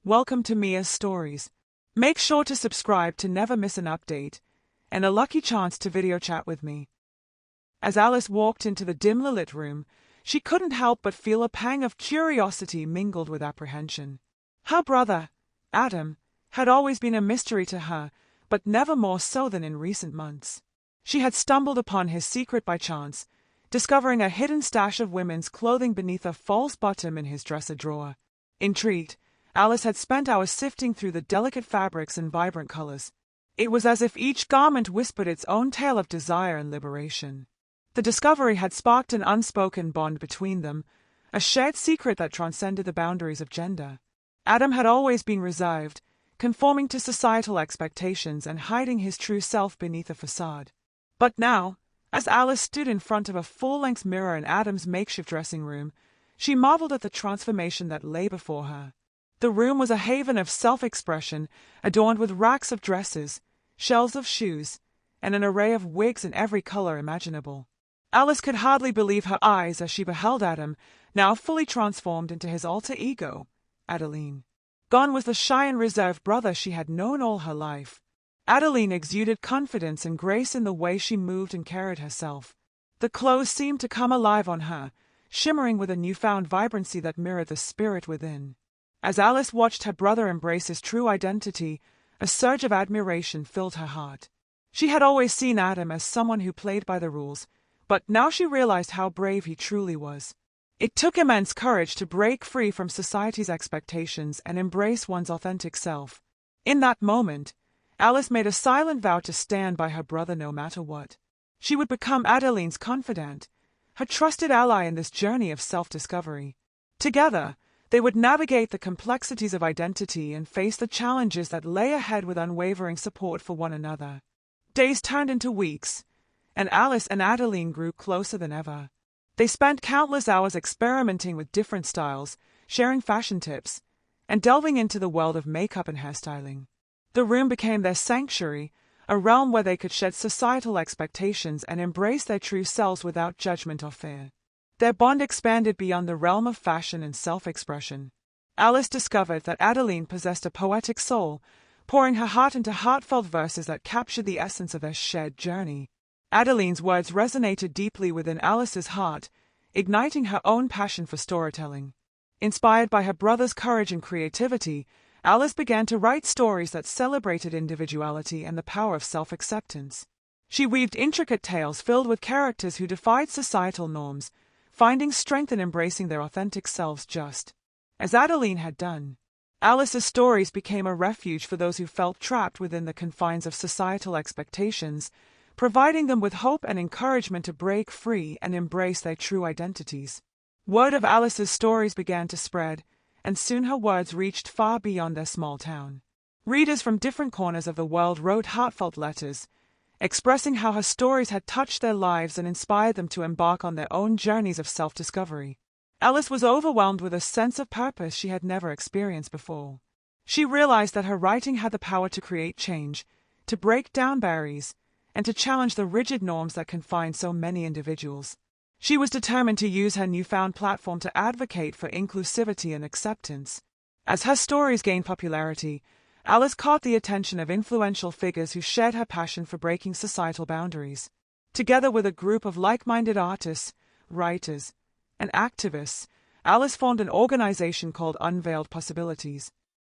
Welcome to Mia's Stories. Make sure to subscribe to never miss an update, and a lucky chance to video chat with me. As Alice walked into the dimly lit room, she couldn't help but feel a pang of curiosity mingled with apprehension. Her brother, Adam, had always been a mystery to her, but never more so than in recent months. She had stumbled upon his secret by chance, discovering a hidden stash of women's clothing beneath a false bottom in his dresser drawer. Intrigued, Alice had spent hours sifting through the delicate fabrics and vibrant colors. It was as if each garment whispered its own tale of desire and liberation. The discovery had sparked an unspoken bond between them, a shared secret that transcended the boundaries of gender. Adam had always been reserved, conforming to societal expectations and hiding his true self beneath a facade. But now, as Alice stood in front of a full-length mirror in Adam's makeshift dressing room, she marveled at the transformation that lay before her. The room was a haven of self-expression, adorned with racks of dresses, shelves of shoes, and an array of wigs in every color imaginable. Alice could hardly believe her eyes as she beheld Adam, now fully transformed into his alter ego, Adeline. Gone was the shy and reserved brother she had known all her life. Adeline exuded confidence and grace in the way she moved and carried herself. The clothes seemed to come alive on her, shimmering with a newfound vibrancy that mirrored the spirit within. As Alice watched her brother embrace his true identity, a surge of admiration filled her heart. She had always seen Adam as someone who played by the rules, but now she realized how brave he truly was. It took immense courage to break free from society's expectations and embrace one's authentic self. In that moment, Alice made a silent vow to stand by her brother no matter what. She would become Adeline's confidant, her trusted ally in this journey of self-discovery. Together, they would navigate the complexities of identity and face the challenges that lay ahead with unwavering support for one another. Days turned into weeks, and Alice and Adeline grew closer than ever. They spent countless hours experimenting with different styles, sharing fashion tips, and delving into the world of makeup and hairstyling. The room became their sanctuary, a realm where they could shed societal expectations and embrace their true selves without judgment or fear. Their bond expanded beyond the realm of fashion and self-expression. Alice discovered that Adeline possessed a poetic soul, pouring her heart into heartfelt verses that captured the essence of their shared journey. Adeline's words resonated deeply within Alice's heart, igniting her own passion for storytelling. Inspired by her brother's courage and creativity, Alice began to write stories that celebrated individuality and the power of self-acceptance. She weaved intricate tales filled with characters who defied societal norms, finding strength in embracing their authentic selves just as Adeline had done. Alice's stories became a refuge for those who felt trapped within the confines of societal expectations, providing them with hope and encouragement to break free and embrace their true identities. Word of Alice's stories began to spread, and soon her words reached far beyond their small town. Readers from different corners of the world wrote heartfelt letters, expressing how her stories had touched their lives and inspired them to embark on their own journeys of self-discovery. Alice was overwhelmed with a sense of purpose she had never experienced before. She realized that her writing had the power to create change, to break down barriers, and to challenge the rigid norms that confine so many individuals. She was determined to use her newfound platform to advocate for inclusivity and acceptance. As her stories gained popularity, Alice caught the attention of influential figures who shared her passion for breaking societal boundaries. Together with a group of like-minded artists, writers, and activists, Alice formed an organization called Unveiled Possibilities.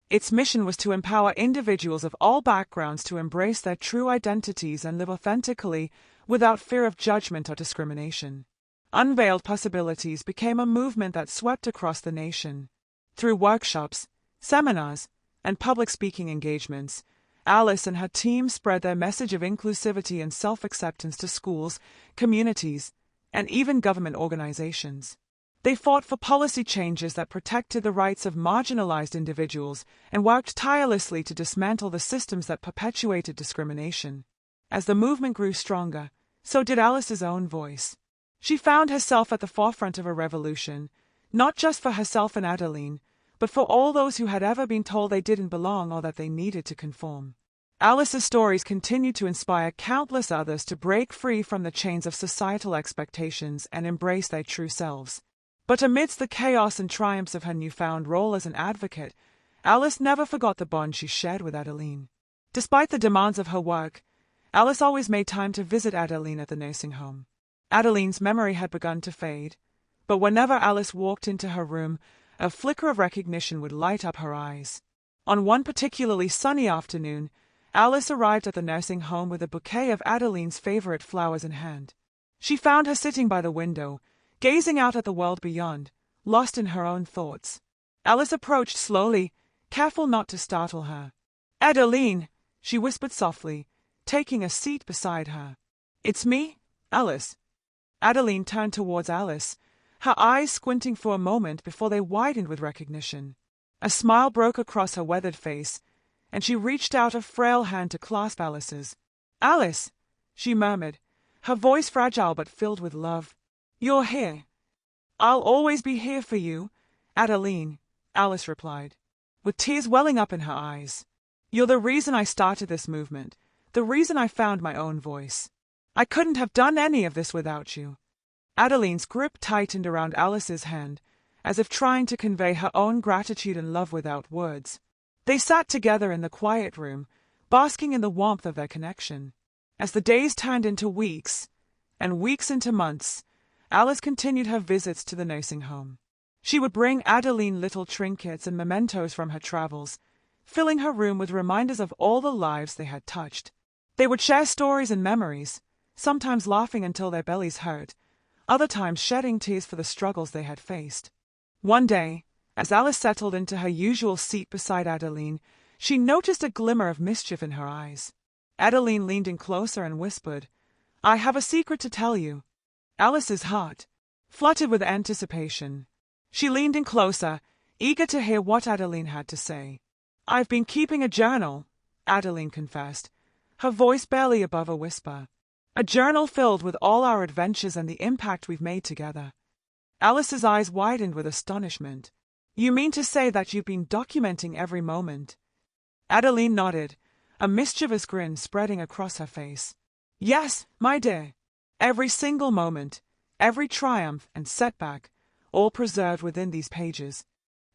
Its mission was to empower individuals of all backgrounds to embrace their true identities and live authentically without fear of judgment or discrimination. Unveiled Possibilities became a movement that swept across the nation. Through workshops, seminars, and public speaking engagements, Alice and her team spread their message of inclusivity and self-acceptance to schools, communities, and even government organizations. They fought for policy changes that protected the rights of marginalized individuals and worked tirelessly to dismantle the systems that perpetuated discrimination. As the movement grew stronger, so did Alice's own voice. She found herself at the forefront of a revolution, not just for herself and Adeline, but for all those who had ever been told they didn't belong or that they needed to conform. Alice's stories continued to inspire countless others to break free from the chains of societal expectations and embrace their true selves. But amidst the chaos and triumphs of her newfound role as an advocate, Alice never forgot the bond she shared with Adeline. Despite the demands of her work, Alice always made time to visit Adeline at the nursing home. Adeline's memory had begun to fade, but whenever Alice walked into her room, a flicker of recognition would light up her eyes. On one particularly sunny afternoon, Alice arrived at the nursing home with a bouquet of Adeline's favorite flowers in hand. She found her sitting by the window, gazing out at the world beyond, lost in her own thoughts. Alice approached slowly, careful not to startle her. "Adeline," she whispered softly, taking a seat beside her. "It's me, Alice." Adeline turned towards Alice, her eyes squinting for a moment before they widened with recognition. A smile broke across her weathered face, and she reached out a frail hand to clasp Alice's. "Alice," she murmured, her voice fragile but filled with love. "You're here." "I'll always be here for you, Adeline," Alice replied, with tears welling up in her eyes. "You're the reason I started this movement, the reason I found my own voice. I couldn't have done any of this without you." Adeline's grip tightened around Alice's hand, as if trying to convey her own gratitude and love without words. They sat together in the quiet room, basking in the warmth of their connection. As the days turned into weeks, and weeks into months, Alice continued her visits to the nursing home. She would bring Adeline little trinkets and mementos from her travels, filling her room with reminders of all the lives they had touched. They would share stories and memories, sometimes laughing until their bellies hurt, other times shedding tears for the struggles they had faced. One day, as Alice settled into her usual seat beside Adeline, she noticed a glimmer of mischief in her eyes. Adeline leaned in closer and whispered, "I have a secret to tell you." Alice's heart fluttered with anticipation. She leaned in closer, eager to hear what Adeline had to say. "I've been keeping a journal," Adeline confessed, her voice barely above a whisper. "A journal filled with all our adventures and the impact we've made together." Alice's eyes widened with astonishment. "You mean to say that you've been documenting every moment?" Adeline nodded, a mischievous grin spreading across her face. "Yes, my dear. Every single moment, every triumph and setback, all preserved within these pages."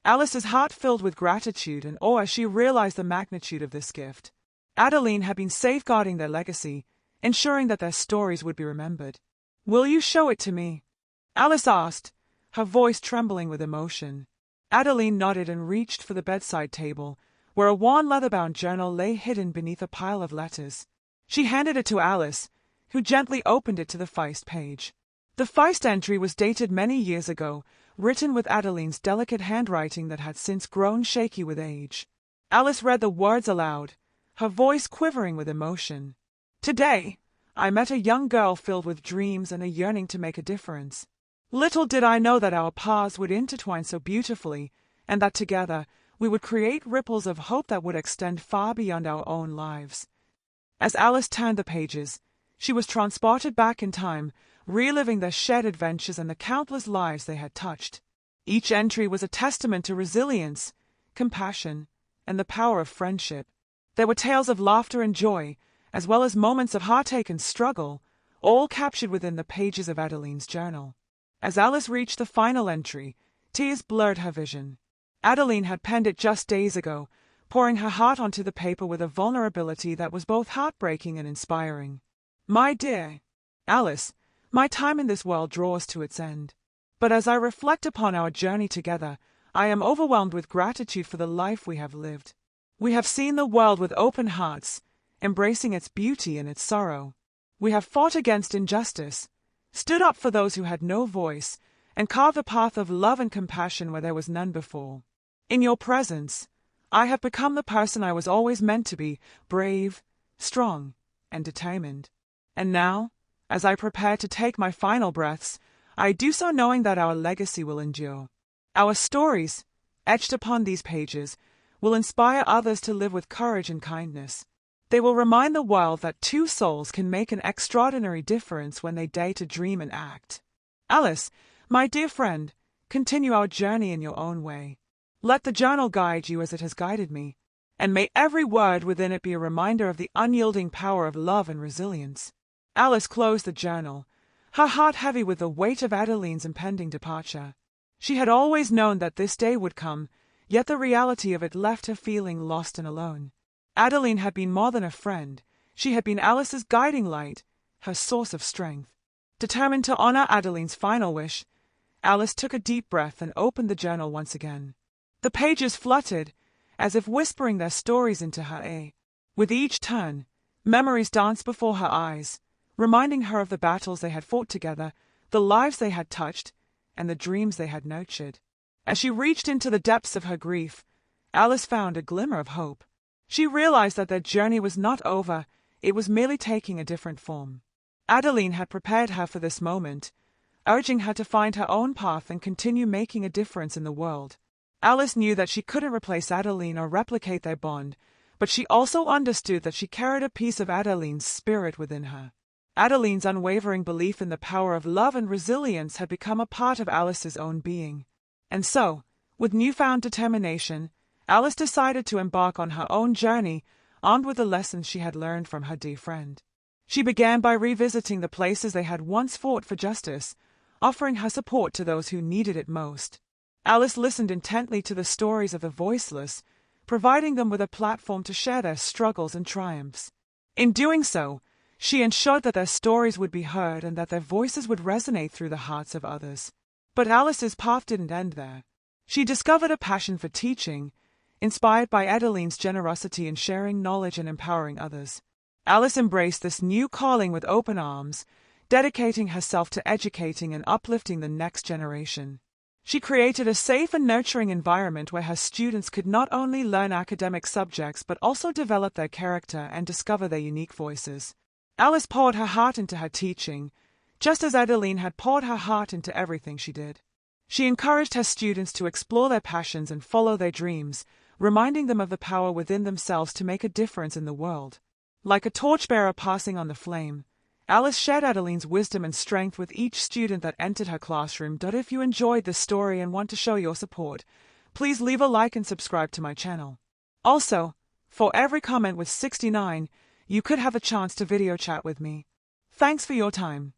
Alice's heart filled with gratitude and awe as she realized the magnitude of this gift. Adeline had been safeguarding their legacy, ensuring that their stories would be remembered. "Will you show it to me?" Alice asked, her voice trembling with emotion. Adeline nodded and reached for the bedside table, where a worn leather-bound journal lay hidden beneath a pile of letters. She handed it to Alice, who gently opened it to the first page. The first entry was dated many years ago, written with Adeline's delicate handwriting that had since grown shaky with age. Alice read the words aloud, her voice quivering with emotion. "Today, I met a young girl filled with dreams and a yearning to make a difference. Little did I know that our paths would intertwine so beautifully, and that together we would create ripples of hope that would extend far beyond our own lives." As Alice turned the pages, she was transported back in time, reliving their shared adventures and the countless lives they had touched. Each entry was a testament to resilience, compassion, and the power of friendship. There were tales of laughter and joy, as well as moments of heartache and struggle, all captured within the pages of Adeline's journal. As Alice reached the final entry, tears blurred her vision. Adeline had penned it just days ago, pouring her heart onto the paper with a vulnerability that was both heartbreaking and inspiring. "My dear Alice, my time in this world draws to its end. But as I reflect upon our journey together, I am overwhelmed with gratitude for the life we have lived. We have seen the world with open hearts, embracing its beauty and its sorrow. We have fought against injustice, stood up for those who had no voice, and carved a path of love and compassion where there was none before. In your presence, I have become the person I was always meant to be, brave, strong, and determined. And now, as I prepare to take my final breaths, I do so knowing that our legacy will endure. Our stories, etched upon these pages, will inspire others to live with courage and kindness. They will remind the world that two souls can make an extraordinary difference when they dare to dream and act. Alice, my dear friend, continue our journey in your own way. Let the journal guide you as it has guided me, and may every word within it be a reminder of the unyielding power of love and resilience." Alice closed the journal, her heart heavy with the weight of Adeline's impending departure. She had always known that this day would come, yet the reality of it left her feeling lost and alone. Adeline had been more than a friend. She had been Alice's guiding light, her source of strength. Determined to honor Adeline's final wish, Alice took a deep breath and opened the journal once again. The pages fluttered, as if whispering their stories into her ear. With each turn, memories danced before her eyes, reminding her of the battles they had fought together, the lives they had touched, and the dreams they had nurtured. As she reached into the depths of her grief, Alice found a glimmer of hope. She realized that their journey was not over, it was merely taking a different form. Adeline had prepared her for this moment, urging her to find her own path and continue making a difference in the world. Alice knew that she couldn't replace Adeline or replicate their bond, but she also understood that she carried a piece of Adeline's spirit within her. Adeline's unwavering belief in the power of love and resilience had become a part of Alice's own being. And so, with newfound determination, Alice decided to embark on her own journey, armed with the lessons she had learned from her dear friend. She began by revisiting the places they had once fought for justice, offering her support to those who needed it most. Alice listened intently to the stories of the voiceless, providing them with a platform to share their struggles and triumphs. In doing so, she ensured that their stories would be heard and that their voices would resonate through the hearts of others. But Alice's path didn't end there. She discovered a passion for teaching, inspired by Adeline's generosity in sharing knowledge and empowering others. Alice embraced this new calling with open arms, dedicating herself to educating and uplifting the next generation. She created a safe and nurturing environment where her students could not only learn academic subjects but also develop their character and discover their unique voices. Alice poured her heart into her teaching, just as Adeline had poured her heart into everything she did. She encouraged her students to explore their passions and follow their dreams, reminding them of the power within themselves to make a difference in the world. Like a torchbearer passing on the flame, Alice shared Adeline's wisdom and strength with each student that entered her classroom. If you enjoyed this story and want to show your support, please leave a like and subscribe to my channel. Also, for every comment with 69, you could have a chance to video chat with me. Thanks for your time.